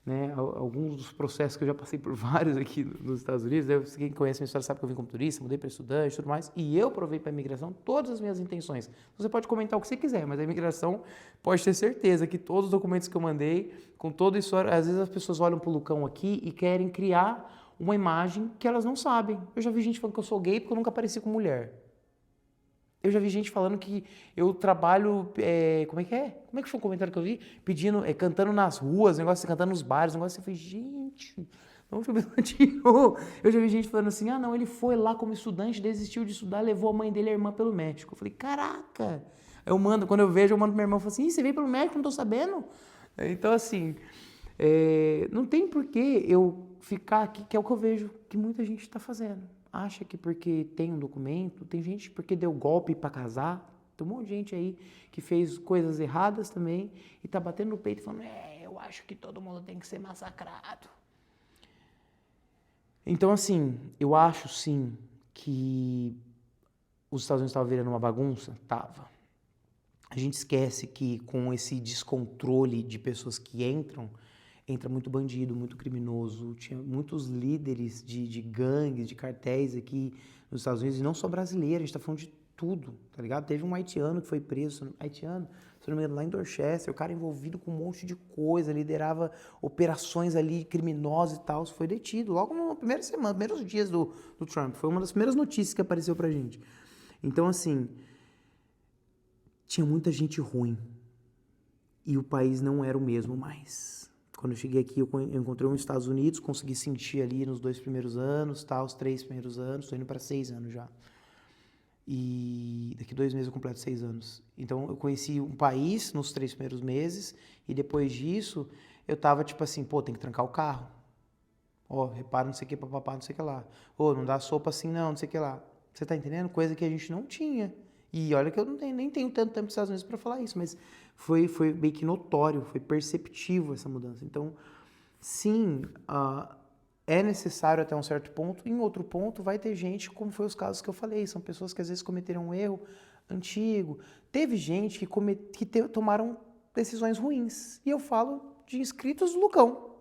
né, alguns dos processos que eu já passei por vários aqui nos Estados Unidos, quem conhece a minha história sabe que eu vim como turista, mudei para estudante e tudo mais, e eu provei para a imigração todas as minhas intenções. Você pode comentar o que você quiser, mas a imigração pode ter certeza que todos os documentos que eu mandei, com toda isso, às vezes as pessoas olham para o Lucão aqui e querem criar uma imagem que elas não sabem. Eu já vi gente falando que eu sou gay porque eu nunca apareci com mulher. Eu já vi gente falando que eu trabalho, como é que é? Como é que foi o comentário que eu vi? Pedindo, cantando nas ruas, negócio cantando nos bares, negócio assim. Eu falei, gente, não deixa eu ver. Eu já vi gente falando assim, não, ele foi lá como estudante, desistiu de estudar, levou a mãe dele e a irmã pelo México. Eu falei, caraca. Quando eu vejo, eu mando pro meu irmão e falo assim, você veio pelo México, não tô sabendo? Então, assim, não tem por que eu ficar aqui, que é o que eu vejo que muita gente está fazendo. Acha que porque tem um documento, tem gente porque deu golpe para casar, tem um monte de gente aí que fez coisas erradas também e tá batendo no peito e falando, eu acho que todo mundo tem que ser massacrado. Então, assim, eu acho sim que os Estados Unidos estavam virando uma bagunça, tava. A gente esquece que com esse descontrole de pessoas que entra muito bandido, muito criminoso, tinha muitos líderes de gangues, de cartéis aqui nos Estados Unidos, e não só brasileiro, a gente tá falando de tudo, tá ligado? Teve um haitiano que foi preso, se não me engano, lá em Dorchester, o cara envolvido com um monte de coisa, liderava operações ali criminosas e tal, foi detido logo na primeira semana, primeiros dias do Trump, foi uma das primeiras notícias que apareceu pra gente. Então, assim, tinha muita gente ruim, e o país não era o mesmo mais. Quando eu cheguei aqui, eu encontrei os Estados Unidos, consegui sentir ali nos 2 primeiros anos, os 3 primeiros anos, estou indo para 6 anos já. E daqui 2 meses eu completo 6 anos. Então eu conheci um país nos 3 primeiros meses, e depois disso eu tava tipo assim, tem que trancar o carro. Repara não sei o que, papapá, não sei o que lá. Não dá sopa assim não sei o que lá. Você tá entendendo? Coisa que a gente não tinha. E olha que eu nem tenho tanto tempo nos Estados Unidos para falar isso, mas foi meio que notório, foi perceptível essa mudança. Então, sim, é necessário até um certo ponto, em outro ponto vai ter gente, como foi os casos que eu falei, são pessoas que às vezes cometeram um erro antigo. Teve gente que tomaram decisões ruins. E eu falo de inscritos do Lucão,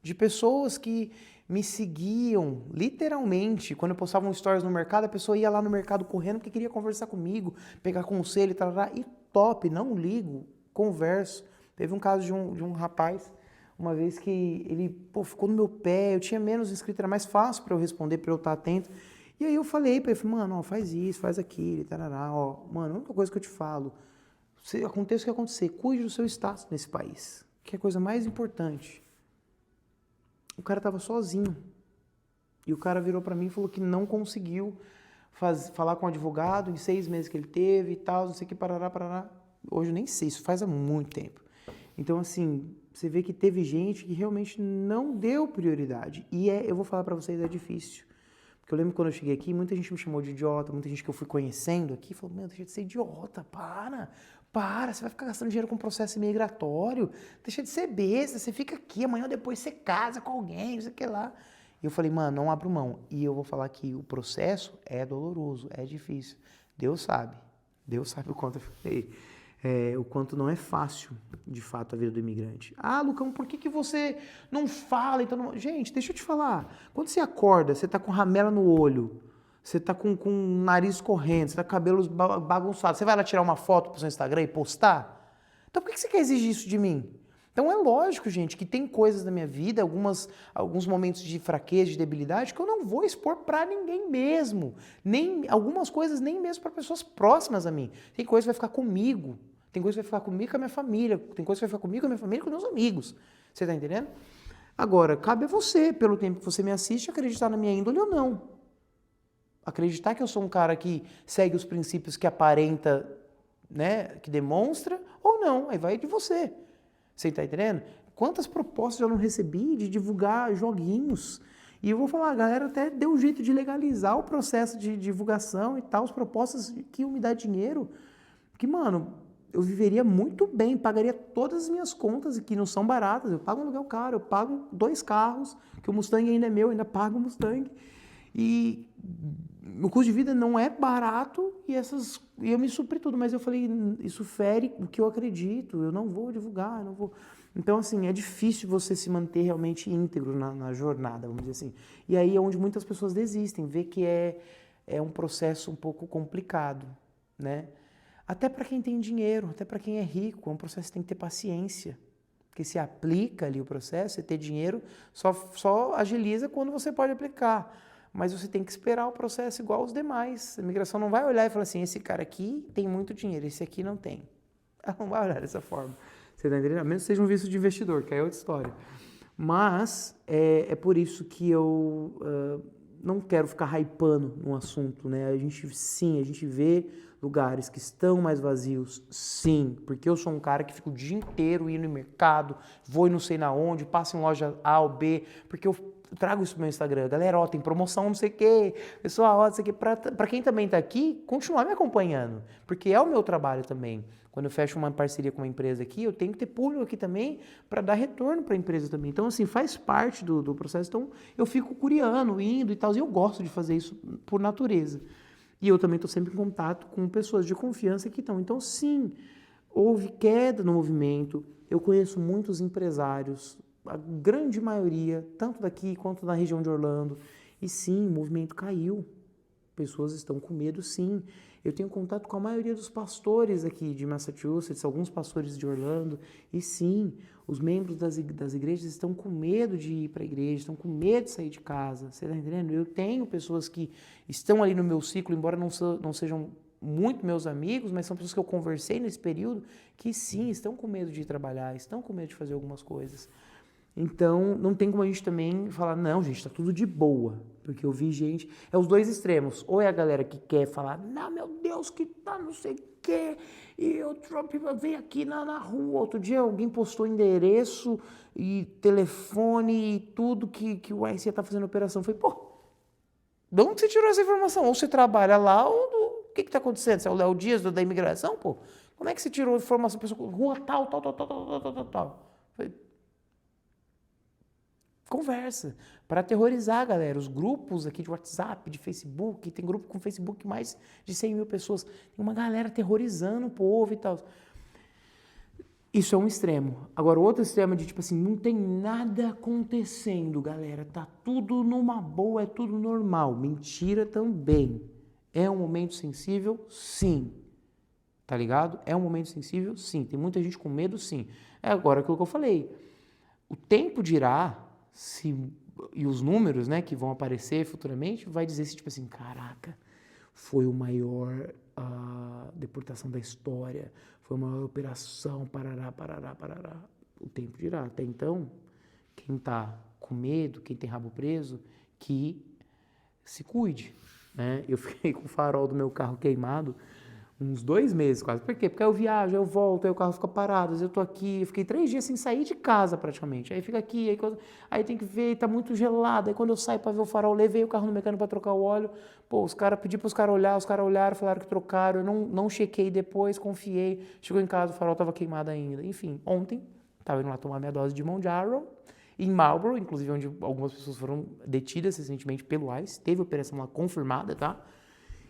de pessoas que me seguiam, literalmente. Quando eu postava um stories no mercado, a pessoa ia lá no mercado correndo porque queria conversar comigo, pegar conselho e tal, e top, não ligo, converso. Teve um caso de um rapaz, uma vez que ele ficou no meu pé, eu tinha menos inscritos, era mais fácil para eu responder, para eu estar atento. E aí eu falei para ele, mano, ó, faz isso, faz aquilo, tarará, ó, mano, a única coisa que eu te falo, aconteça o que acontecer, cuide do seu status nesse país, que é a coisa mais importante. O cara tava sozinho, e o cara virou para mim e falou que não conseguiu falar com o advogado em 6 meses que ele teve e tal, não sei o que, parará. Hoje eu nem sei, isso faz há muito tempo. Então, assim, você vê que teve gente que realmente não deu prioridade. E eu vou falar para vocês, é difícil. Porque eu lembro quando eu cheguei aqui, muita gente me chamou de idiota, muita gente que eu fui conhecendo aqui falou, meu, deixa de ser idiota, para, você vai ficar gastando dinheiro com processo imigratório, deixa de ser besta, você fica aqui, amanhã ou depois você casa com alguém, não sei o que lá. E eu falei, mano, não abro mão. E eu vou falar que o processo é doloroso, é difícil. Deus sabe o quanto eu falei. O quanto não é fácil, de fato, a vida do imigrante. Ah, Lucão, por que você não fala? Então não... Gente, deixa eu te falar. Quando você acorda, você tá com ramela no olho, você tá com o nariz correndo, você tá com cabelos bagunçados, você vai lá tirar uma foto pro seu Instagram e postar? Então por que você quer exigir isso de mim? Então é lógico, gente, que tem coisas na minha vida, alguns momentos de fraqueza, de debilidade, que eu não vou expor pra ninguém mesmo. Algumas coisas nem mesmo para pessoas próximas a mim. Tem coisa que vai ficar comigo. Tem coisa que vai ficar comigo com a minha família. Tem coisa que vai ficar comigo com a minha família e com meus amigos. Você tá entendendo? Agora, cabe a você, pelo tempo que você me assiste, acreditar na minha índole ou não. Acreditar que eu sou um cara que segue os princípios que aparenta, né, que demonstra, ou não. Aí vai de você. Você tá entendendo? Quantas propostas eu não recebi de divulgar joguinhos? E eu vou falar, a galera até deu um jeito de legalizar o processo de divulgação e tal, as propostas que iam me dar dinheiro. Que, mano, eu viveria muito bem, pagaria todas as minhas contas, que não são baratas. Eu pago um aluguel caro, eu pago 2 carros, que o Mustang ainda é meu, ainda pago o Mustang. E o custo de vida não é barato e eu me supri tudo, mas eu falei, isso fere o que eu acredito, eu não vou divulgar, eu não vou... Então, assim, é difícil você se manter realmente íntegro na jornada, vamos dizer assim. E aí é onde muitas pessoas desistem, vê que é um processo um pouco complicado, né? Até para quem tem dinheiro, até para quem é rico, é um processo que tem que ter paciência. Porque se aplica ali o processo, você ter dinheiro só agiliza quando você pode aplicar. Mas você tem que esperar o processo igual aos demais. A imigração não vai olhar e falar assim, esse cara aqui tem muito dinheiro, esse aqui não tem. Ela não vai olhar dessa forma. Você está entendendo? A menos que seja um visto de investidor, que aí é outra história. Mas é por isso que eu não quero ficar hypando num assunto, né? A gente vê lugares que estão mais vazios, sim, porque eu sou um cara que fica o dia inteiro indo no mercado, vou e não sei na onde, passo em loja A ou B, porque eu trago isso pro meu Instagram. Galera, ó, tem promoção, não sei o quê, pessoal, ó, não sei o quê. Pra quem também tá aqui, continuar me acompanhando, porque é o meu trabalho também. Quando eu fecho uma parceria com uma empresa aqui, eu tenho que ter público aqui também para dar retorno para a empresa também. Então, assim, faz parte do processo. Então, eu fico curiando, indo e tal, e eu gosto de fazer isso por natureza. E eu também estou sempre em contato com pessoas de confiança que estão. Então, sim, houve queda no movimento. Eu conheço muitos empresários, a grande maioria, tanto daqui quanto na região de Orlando. E sim, o movimento caiu. Pessoas estão com medo, sim. Eu tenho contato com a maioria dos pastores aqui de Massachusetts, alguns pastores de Orlando. E sim, os membros das igrejas estão com medo de ir para a igreja, estão com medo de sair de casa. Você está entendendo? Eu tenho pessoas que estão ali no meu ciclo, embora não sejam muito meus amigos, mas são pessoas que eu conversei nesse período, que sim, estão com medo de ir trabalhar, estão com medo de fazer algumas coisas. Então, não tem como a gente também falar, não, gente, tá tudo de boa. Porque eu vi gente... É os dois extremos. Ou é a galera que quer falar, não, meu Deus, que tá não sei o quê, e o Trump veio aqui na rua. Outro dia alguém postou endereço e telefone e tudo que o ICE tá fazendo operação. Eu falei, pô, de onde você tirou essa informação? Ou você trabalha lá, ou o que tá acontecendo? Você é o Léo Dias da imigração, pô? Como é que você tirou a informação? Pessoa, rua tal. Eu falei, conversa, para aterrorizar a galera. Os grupos aqui de WhatsApp, de Facebook, tem grupo com Facebook mais de 100 mil pessoas, tem uma galera aterrorizando o povo e tal. Isso é um extremo. Agora, o outro extremo é de tipo assim, não tem nada acontecendo, galera. Tá tudo numa boa, é tudo normal. Mentira também. É um momento sensível? Sim. Tá ligado? É um momento sensível? Sim. Tem muita gente com medo? Sim. É agora aquilo que eu falei. O tempo dirá se, e os números, né, que vão aparecer futuramente, vai dizer se tipo assim, caraca, foi o maior deportação da história, foi uma operação, parará, parará, parará. O tempo dirá. Até então, quem tá com medo, quem tem rabo preso, que se cuide, né? Eu fiquei com o farol do meu carro queimado uns 2 meses quase. Por quê? Porque eu viajo, eu volto, aí o carro fica parado, às vezes eu tô aqui, eu fiquei 3 dias sem sair de casa praticamente. Aí fica aqui, aí tem que ver, tá muito gelado. Aí quando eu saio pra ver o farol, levei o carro no mecânico pra trocar o óleo. Pô, pedi pros caras olhar, os caras olharam, falaram que trocaram, eu não chequei depois, confiei. Chegou em casa, o farol tava queimado ainda. Enfim, ontem, tava indo lá tomar minha dose de Mounjaro, em Marlborough, inclusive onde algumas pessoas foram detidas recentemente pelo ICE, teve operação lá confirmada, tá?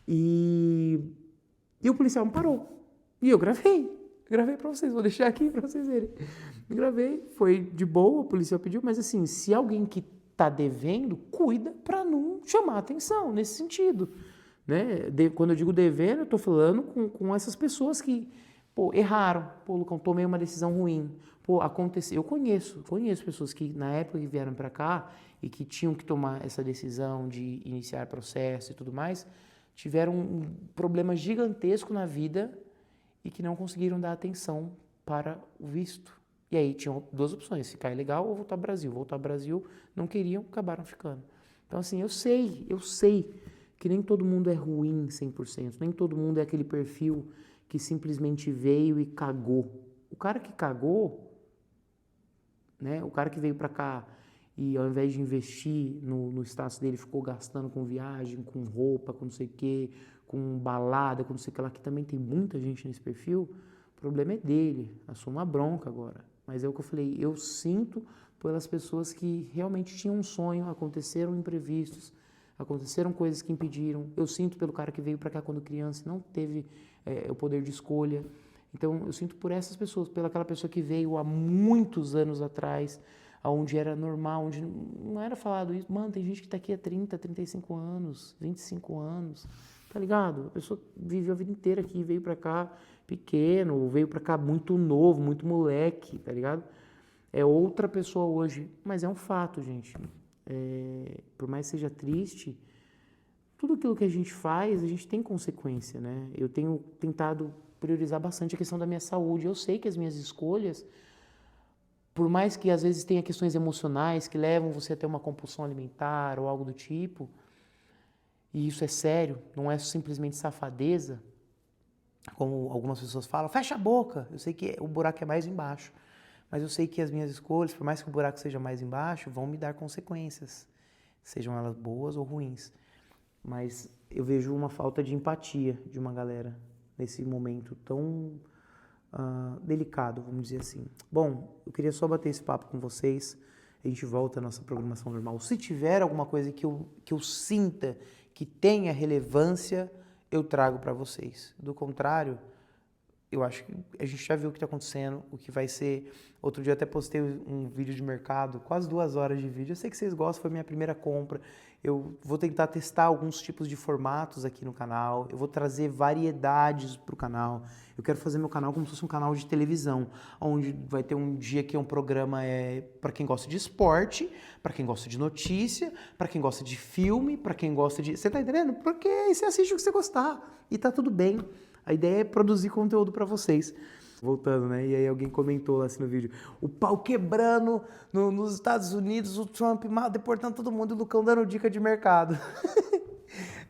E o policial me parou. E eu gravei. Gravei pra vocês, vou deixar aqui pra vocês verem. Gravei, foi de boa, o policial pediu, mas assim, se alguém que tá devendo, cuida pra não chamar atenção nesse sentido. Né? Quando eu digo devendo, eu tô falando com essas pessoas que, pô, erraram. Pô, Lucão, tomei uma decisão ruim. Pô, aconteceu. Eu conheço pessoas que na época que vieram pra cá e que tinham que tomar essa decisão de iniciar processo e tudo mais, tiveram um problema gigantesco na vida e que não conseguiram dar atenção para o visto. E aí tinham 2 opções, ficar ilegal ou voltar ao Brasil. Voltar ao Brasil, não queriam, acabaram ficando. Então assim, eu sei que nem todo mundo é ruim 100%, nem todo mundo é aquele perfil que simplesmente veio e cagou. O cara que cagou, né, o cara que veio para cá e ao invés de investir no status dele, ficou gastando com viagem, com roupa, com não sei o quê, com balada, com não sei o que lá, que também tem muita gente nesse perfil, o problema é dele, assumo uma bronca agora. Mas é o que eu falei, eu sinto pelas pessoas que realmente tinham um sonho, aconteceram imprevistos, aconteceram coisas que impediram, eu sinto pelo cara que veio para cá quando criança e não teve o poder de escolha. Então eu sinto por essas pessoas, pela aquela pessoa que veio há muitos anos atrás, onde era normal, onde não era falado isso. Mano, tem gente que tá aqui há 30, 35 anos, 25 anos, tá ligado? A pessoa viveu a vida inteira aqui, veio pra cá pequeno, veio pra cá muito novo, muito moleque, tá ligado? É outra pessoa hoje, mas é um fato, gente. Por mais que seja triste, tudo aquilo que a gente faz, a gente tem consequência, né? Eu tenho tentado priorizar bastante a questão da minha saúde. Eu sei que as minhas escolhas, por mais que às vezes tenha questões emocionais que levam você a ter uma compulsão alimentar ou algo do tipo, e isso é sério, não é simplesmente safadeza, como algumas pessoas falam, fecha a boca, eu sei que o buraco é mais embaixo, mas eu sei que as minhas escolhas, por mais que o buraco seja mais embaixo, vão me dar consequências, sejam elas boas ou ruins. Mas eu vejo uma falta de empatia de uma galera nesse momento tão delicado, vamos dizer assim. Bom, eu queria só bater esse papo com vocês. A gente volta à nossa programação normal. Se tiver alguma coisa que eu sinta que tenha relevância, eu trago para vocês. Do contrário, eu acho que a gente já viu o que está acontecendo, o que vai ser. Outro dia eu até postei um vídeo de mercado, quase 2 horas de vídeo. Eu sei que vocês gostam, foi minha primeira compra. Eu vou tentar testar alguns tipos de formatos aqui no canal. Eu vou trazer variedades para o canal. Eu quero fazer meu canal como se fosse um canal de televisão, onde vai ter um dia que é um programa para quem gosta de esporte, para quem gosta de notícia, para quem gosta de filme, para quem gosta de... Você tá entendendo? Porque aí você assiste o que você gostar e tá tudo bem. A ideia é produzir conteúdo para vocês. Voltando, né? E aí alguém comentou lá assim no vídeo, o pau quebrando nos Estados Unidos, o Trump deportando todo mundo e o Lucão dando dica de mercado.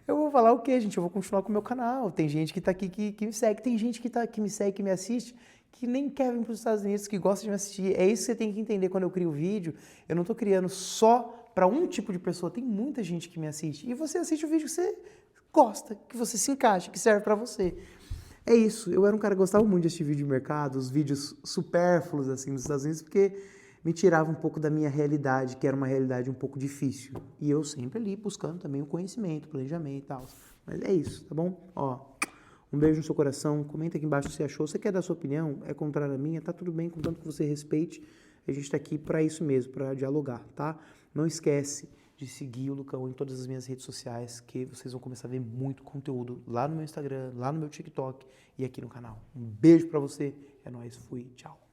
Eu vou falar o quê, gente? Eu vou continuar com o meu canal. Tem gente que tá aqui que me segue, tem gente que me segue, que me assiste, que nem quer vir para os Estados Unidos, que gosta de me assistir. É isso que você tem que entender quando eu crio vídeo. Eu não tô criando só para um tipo de pessoa, tem muita gente que me assiste. E você assiste o vídeo que você gosta, que você se encaixa, que serve para você. É isso, eu era um cara que gostava muito de assistir vídeo de mercado, os vídeos supérfluos, assim, nos Estados Unidos, porque me tirava um pouco da minha realidade, que era uma realidade um pouco difícil. E eu sempre ali buscando também o conhecimento, planejamento e tal. Mas é isso, tá bom? Ó, um beijo no seu coração, comenta aqui embaixo o que você achou. Você quer dar sua opinião? É contrária à minha? Tá tudo bem, contanto que você respeite. A gente tá aqui para isso mesmo, para dialogar, tá? Não esquece de seguir o Lucão em todas as minhas redes sociais, que vocês vão começar a ver muito conteúdo lá no meu Instagram, lá no meu TikTok e aqui no canal. Um beijo para você, é nóis, fui, tchau.